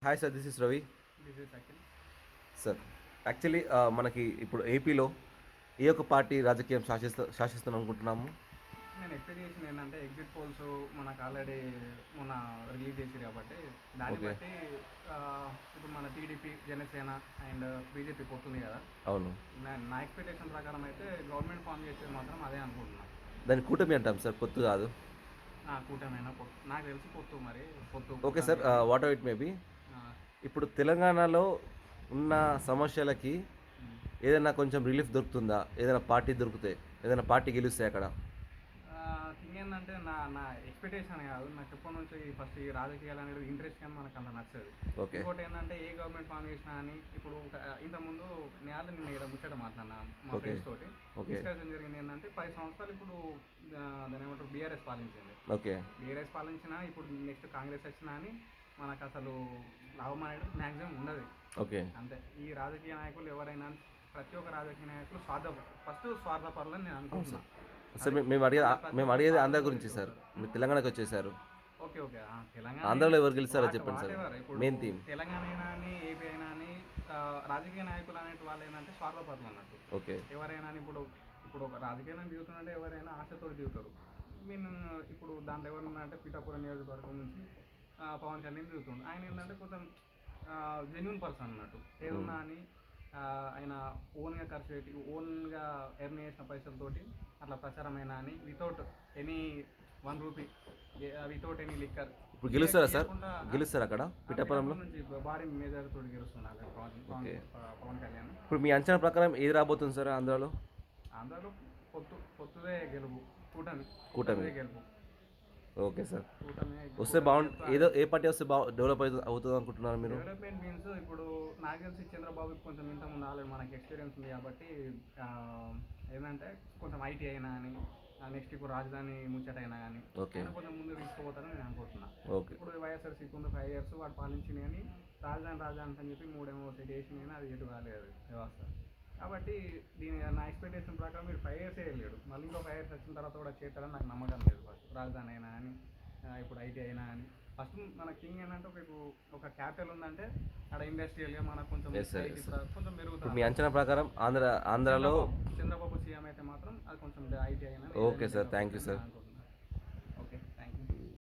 Hi sir, this is Ravi. This is Akhil. Sir, actually మనకి ఇప్పుడు ఏపీలో ఏ ఒక్క పార్టీ రాజకీయం శాసిస్తాను అనుకుంటున్నాము? నేను ఎక్స్పెక్ట్ చేసింది ఏంటంటే ఎగ్జిట్ పోల్స్ మనకు ఆల్రెడీ మొన్న రిలీజ్ చేసారు కాబట్టి దాన్ని ఓకే. బట్టి ఆ, ఇప్పుడు మన టీడీపీ జనసేన అండ్ బీజేపీ పోతుంది కదా. అవును. నా ఎక్స్పెక్టేషన్ ప్రకారం అయితే గవర్నమెంట్ ఫామ్ చేసేది మాత్రం అదే అనుకుంటున్నాను. దాన్ని కూటమి అంటాం సార్, పొత్తు కాదు. కూటమైనా పొత్తు నాకు తెలిసి పొత్తు మరి పొత్తు ఓకే సార్, కూటమి. What ever it may be. ఆ, ఇప్పుడు తెలంగాణలో ఉన్న సమస్యలకి ఉమ్. ఏదైనా కొంచెం రిలీఫ్ దొరుకుతుందా? ఏదైనా పార్టీ దొరికితే, ఏదైనా పార్టీ గెలుస్తే అక్కడ? థింగ్ ఏంటంటే నా నా ఎక్స్పెక్టేషన్ కాదు, నాకు ఎప్పటి నుంచి ఫస్ట్ ఈ రాజకీయాలు అనేది ఇంట్రెస్ట్ కానీ మనకు అంత నచ్చదు. ఓకే. ఇంకోటి ఏంటంటే ఏ గవర్నమెంట్ ఫామ్ చేసినా అని ఇప్పుడు ఇంతకుముందు నేను నిన్న ఇక్కడ ముచ్చట మాట్లాడినా మా ఓకే. ఫ్రెండ్స్ తోటి. ఓకే. డిస్కషన్ జరిగింది ఏంటంటే 10 సంవత్సరాలు ఇప్పుడు దాని ఏమంటారు బీఆర్ఎస్ పాలించింది. ఓకే. బీఆర్ఎస్ పాలించినా ఇప్పుడు నెక్స్ట్ కాంగ్రెస్ వచ్చినా అని మనకు అసలు లాభం అనేది మ్యాక్సిమం ఉండదు. ఓకే. అంతే. ఈ రాజకీయ నాయకులు ఎవరైనా ప్రతి ఒక్క రాజకీయ నాయకులు ఫస్ట్ స్వార్థపరులని నేను అనుకుంటున్నాను. సార్, మేము అడిగేది ఆంధ్ర గురించి సార్. మీరు తెలంగాణకి వచ్చేసారు. Okay okay. తెలంగాణ ఆంధ్రాలో ఎవరు గెలుస్తారో చెప్పండి సార్. ఇప్పుడు మెయిన్ థీమ్. తెలంగాణ అయినా అని ఏపీ అయినా అని రాజకీయ నాయకులు అనే వాళ్ళు ఏంటంటే స్వార్థపరులు అన్నట్టు. ఓకే. ఎవరైనా ఇప్పుడు ఇప్పుడు ఒక రాజకీయ నాయకుడు దిగుతుందంటే ఎవరైనా ఆశతో దిగుతారు. మీన్ ఇప్పుడు దాంట్లో ఎవరున్నా అంటే పీఠాపురం నియోజకవర్గం నుంచి పవన్ కళ్యాణ్ దిగుతుండు. ఆయన ఏంటంటే కొంచెం జెన్యున్ పర్సన్ అన్నట్టు. ఏదున్నా అని ఆయన ఓన్గా ఖర్చు పెట్టి ఓన్గా ఎర్న్ చేసిన పైసలతోటి అట్లా ప్రచారమైన అని without any 1 rupee, without any liquor. ఇప్పుడు గెలుస్తారా సార్? గెలుస్తారా అక్కడ పిఠాపురంలో? నుంచి భారీ మేజర్ తోటి గెలుస్తున్నారు ఓకే. పవన్ కళ్యాణ్. ఇప్పుడు మీ అంచనా ప్రకారం ఏది రాబోతుంది సార్ ఆంధ్రాలో? ఆంధ్రాలో పొత్తుదే గెలుపు. కూటమి కూటమి. పొత్తుదే గెలుపు. Okay sir. కూటమి వస్తే బాగుంది. ఏ పార్టీ వస్తే డెవలప్ అవుతుంది అనుకుంటున్నారు మీరు? డెవలప్మెంట్ మీన్స్ ఇప్పుడు నాకు తెలిసి చంద్రబాబుకి కొంచెం ఇంతకుముందు ఆల్రెడీ మనకి ఎక్స్పీరియన్స్ ఉంది కాబట్టి ఆ, ఏంటంటే కొంచెం ఐటీ అయినా కానీ నెక్స్ట్ ఇప్పుడు రాజధాని ముచ్చట అయినా కానీ ఓకే. ఆయన కొంచెం ముందు తీసుకుపోతారని నేను అనుకుంటున్నాను. ఓకే. ఇప్పుడు వైఎస్ఆర్సీపీ ఉంది 5 years వాడు పాలించింది కానీ రాజధాని అని చెప్పి 3 సెట్ వేసింది కానీ అది ఎటు కాలేదు వ్యవస్థ. కాబట్టి నా ఎక్స్పెక్టేషన్ ప్రకారం మీరు 5 years వెళ్ళాడు, మళ్ళీ ఇంకో 5 years వచ్చిన తర్వాత కూడా చేస్తారని నాకు నమ్మకం లేదు. ఫస్ట్ రాజధాని అయినా కానీ ఇప్పుడు ఐటీ అయినా కానీ ఫస్ట్ మన కింగ్ ఏంటంటే ఒక క్యాపిటల్ ఉందంటే అక్కడ ఇండస్ట్రియల్గా మనకు కొంచెం Yes, sir. కొంచెం ఇప్పుడు మీ మెరుగుతుంది. అంచనా ప్రకారం ఆంధ్రాలో చంద్రబాబు సీఎం అయితే మాత్రం అది కొంచెం ఐటీ అయినా okay sir, thank you sir. అనుకుంటున్నాను.